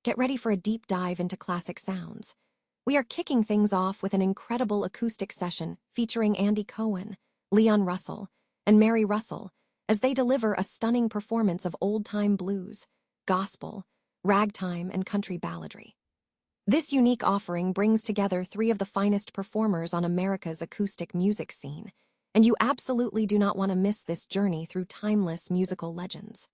Get ready for a deep dive into classic sounds. We are kicking things off with an incredible acoustic session featuring Andy Cohen, Leon Russell, and Mary Russell as they deliver a stunning performance of old-time blues, gospel, ragtime, and country balladry. This unique offering brings together three of the finest performers on America's acoustic music scene, and you absolutely do not want to miss this journey through timeless musical legends.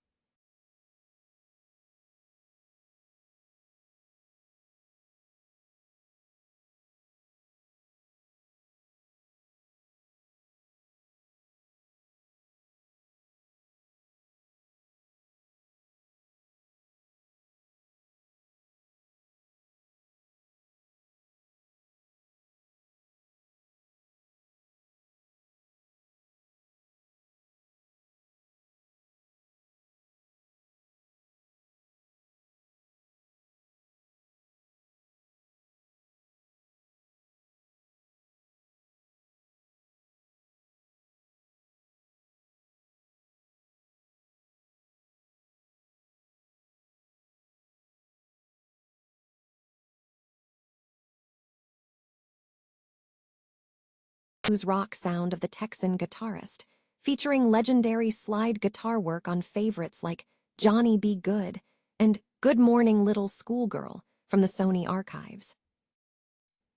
Blues rock sound of the Texan guitarist, featuring legendary slide guitar work on favorites like Johnny Be Good and Good Morning Little Schoolgirl from the Sony archives.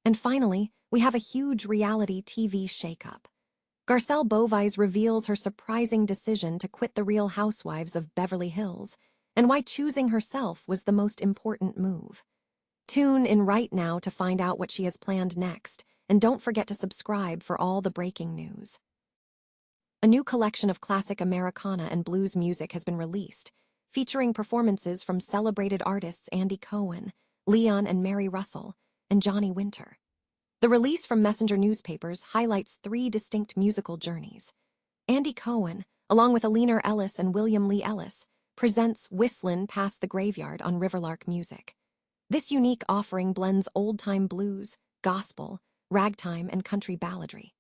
And finally, we have a huge reality TV shakeup. Garcelle Beauvais reveals her surprising decision to quit the Real Housewives of Beverly Hills and why choosing herself was the most important move. Tune in right now to find out what she has planned next, and don't forget to subscribe for all the breaking news. A new collection of classic Americana and blues music has been released, featuring performances from celebrated artists Andy Cohen, Leon and Mary Russell, and Johnny Winter. The release from Messenger Newspapers highlights three distinct musical journeys. Andy Cohen, along with Alina Ellis and William Lee Ellis, presents Whistlin' Past the Graveyard on Riverlark Music. This unique offering blends old-time blues, gospel, ragtime, and country balladry.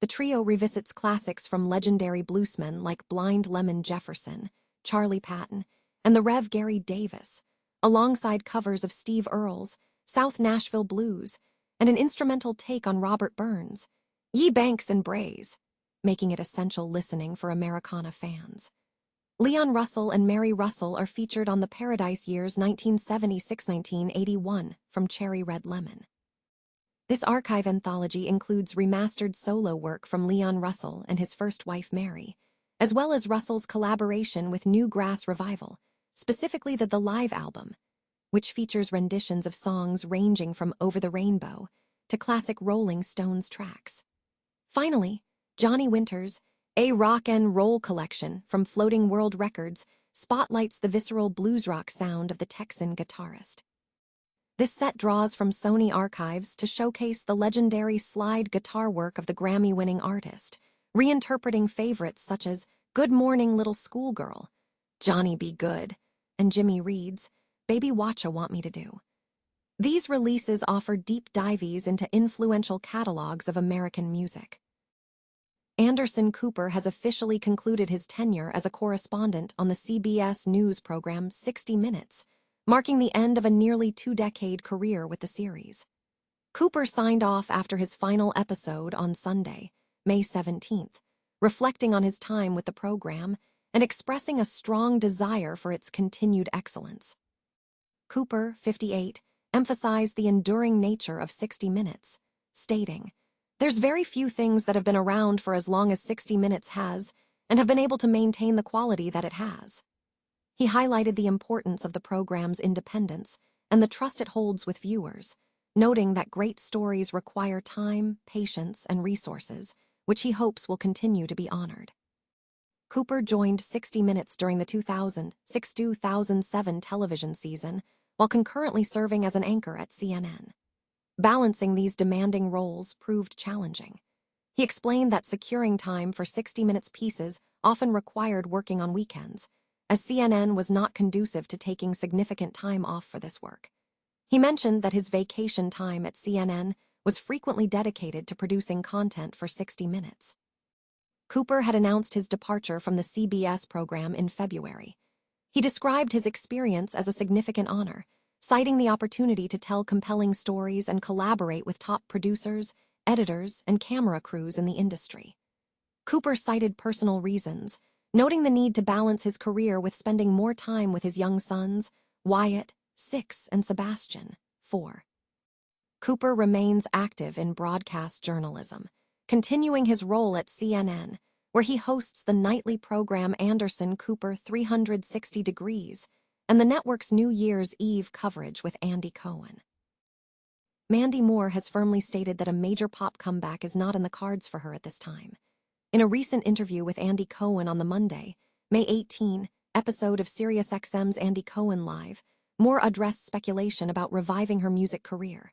The trio revisits classics from legendary bluesmen like Blind Lemon Jefferson, Charlie Patton, and the Rev. Gary Davis, alongside covers of Steve Earle's South Nashville Blues and an instrumental take on Robert Burns' Ye Banks and Braes, making it essential listening for Americana fans. Leon Russell and Mary Russell are featured on the Paradise Years 1976-1981 from Cherry Red Lemon. This archive anthology includes remastered solo work from Leon Russell and his first wife Mary, as well as Russell's collaboration with New Grass Revival, specifically the live album, which features renditions of songs ranging from Over the Rainbow to classic Rolling Stones tracks. Finally, Johnny Winter's A Rock and Roll collection from Floating World Records spotlights the visceral blues rock sound of the Texan guitarist. This set draws from Sony archives to showcase the legendary slide guitar work of the Grammy-winning artist, reinterpreting favorites such as Good Morning Little Schoolgirl, Johnny Be Good, and Jimmy Reed's Baby Watcha Want Me to Do. These releases offer deep dives into influential catalogs of American music. Anderson Cooper has officially concluded his tenure as a correspondent on the CBS News program 60 Minutes, marking the end of a nearly two-decade career with the series. Cooper signed off after his final episode on Sunday, May 17th, reflecting on his time with the program and expressing a strong desire for its continued excellence. Cooper, 58, emphasized the enduring nature of 60 Minutes, stating, "There's very few things that have been around for as long as 60 Minutes has and have been able to maintain the quality that it has." He highlighted the importance of the program's independence and the trust it holds with viewers, noting that great stories require time, patience, and resources, which he hopes will continue to be honored. Cooper joined 60 Minutes during the 2006-2007 television season, while concurrently serving as an anchor at CNN. Balancing these demanding roles proved challenging. He explained that securing time for 60 Minutes pieces often required working on weekends, as CNN was not conducive to taking significant time off for this work. He mentioned that his vacation time at CNN was frequently dedicated to producing content for 60 Minutes. Cooper had announced his departure from the CBS program in February. He described his experience as a significant honor, citing the opportunity to tell compelling stories and collaborate with top producers, editors, and camera crews in the industry. Cooper cited personal reasons, noting the need to balance his career with spending more time with his young sons, Wyatt, 6, and Sebastian, 4. Cooper remains active in broadcast journalism, continuing his role at CNN, where he hosts the nightly program Anderson Cooper 360 Degrees and the network's New Year's Eve coverage with Andy Cohen. Mandy Moore has firmly stated that a major pop comeback is not in the cards for her at this time. In a recent interview with Andy Cohen on the Monday, May 18 episode of SiriusXM's Andy Cohen Live, Moore addressed speculation about reviving her music career.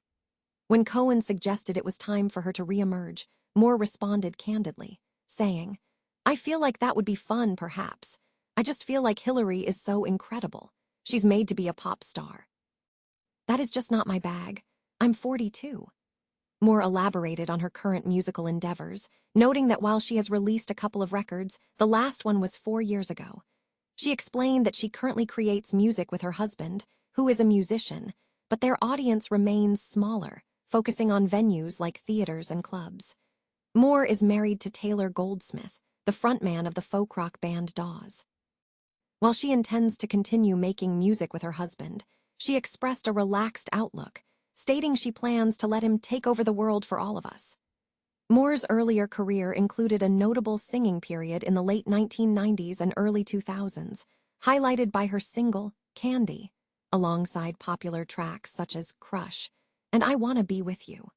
When Cohen suggested it was time for her to reemerge, Moore responded candidly, saying, "I feel like that would be fun, perhaps. I just feel like Hillary is so incredible. She's made to be a pop star. That is just not my bag. I'm 42. Moore elaborated on her current musical endeavors, noting that while she has released a couple of records, the last one was 4 years ago. She explained that she currently creates music with her husband, who is a musician, but their audience remains smaller, focusing on venues like theaters and clubs. Moore is married to Taylor Goldsmith, the frontman of the folk rock band Dawes. While she intends to continue making music with her husband, she expressed a relaxed outlook, stating she plans to let him take over the world for all of us. Moore's earlier career included a notable singing period in the late 1990s and early 2000s, highlighted by her single, Candy, alongside popular tracks such as Crush and I Wanna Be With You.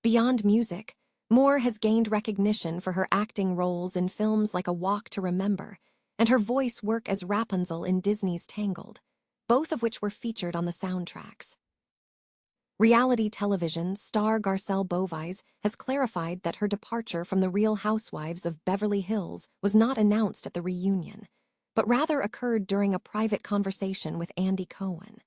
Beyond music, Moore has gained recognition for her acting roles in films like A Walk to Remember and her voice work as Rapunzel in Disney's Tangled, both of which were featured on the soundtracks. Reality television star Garcelle Beauvais has clarified that her departure from The Real Housewives of Beverly Hills was not announced at the reunion, but rather occurred during a private conversation with Andy Cohen.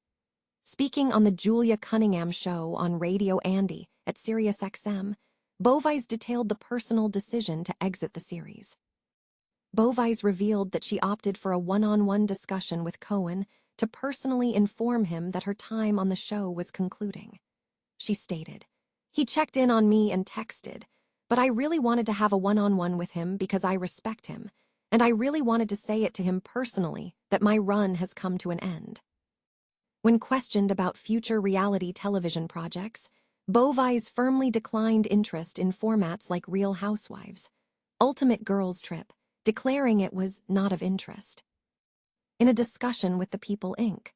Speaking on the Julia Cunningham show on Radio Andy at SiriusXM, Beauvais detailed the personal decision to exit the series. Beauvais revealed that she opted for a one-on-one discussion with Cohen to personally inform him that her time on the show was concluding. She stated, "He checked in on me and texted, but I really wanted to have a one-on-one with him because I respect him, and I really wanted to say it to him personally that my run has come to an end." When questioned about future reality television projects, Beauvais firmly declined interest in formats like Real Housewives, Ultimate Girls Trip, declaring it was not of interest. In a discussion with The People Inc.,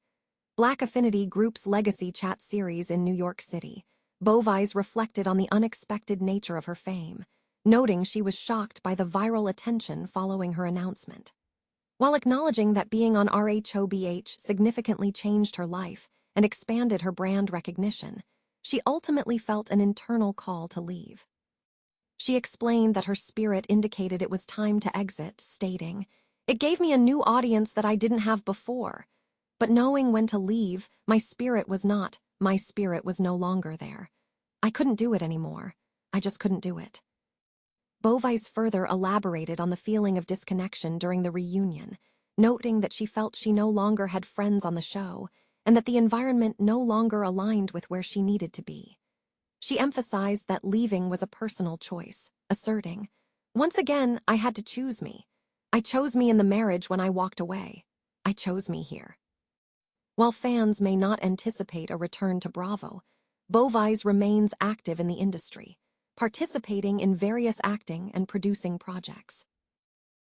Black Affinity Group's legacy chat series in New York City, Beauvais reflected on the unexpected nature of her fame, noting she was shocked by the viral attention following her announcement. While acknowledging that being on RHOBH significantly changed her life and expanded her brand recognition, she ultimately felt an internal call to leave. She explained that her spirit indicated it was time to exit, stating, "It gave me a new audience that I didn't have before. But knowing when to leave, my spirit was no longer there. I couldn't do it anymore. I just couldn't do it." Beauvais further elaborated on the feeling of disconnection during the reunion, noting that she felt she no longer had friends on the show and that the environment no longer aligned with where she needed to be. She emphasized that leaving was a personal choice, asserting, "Once again, I had to choose me. I chose me in the marriage when I walked away. I chose me here." While fans may not anticipate a return to Bravo, Beauvais remains active in the industry, participating in various acting and producing projects.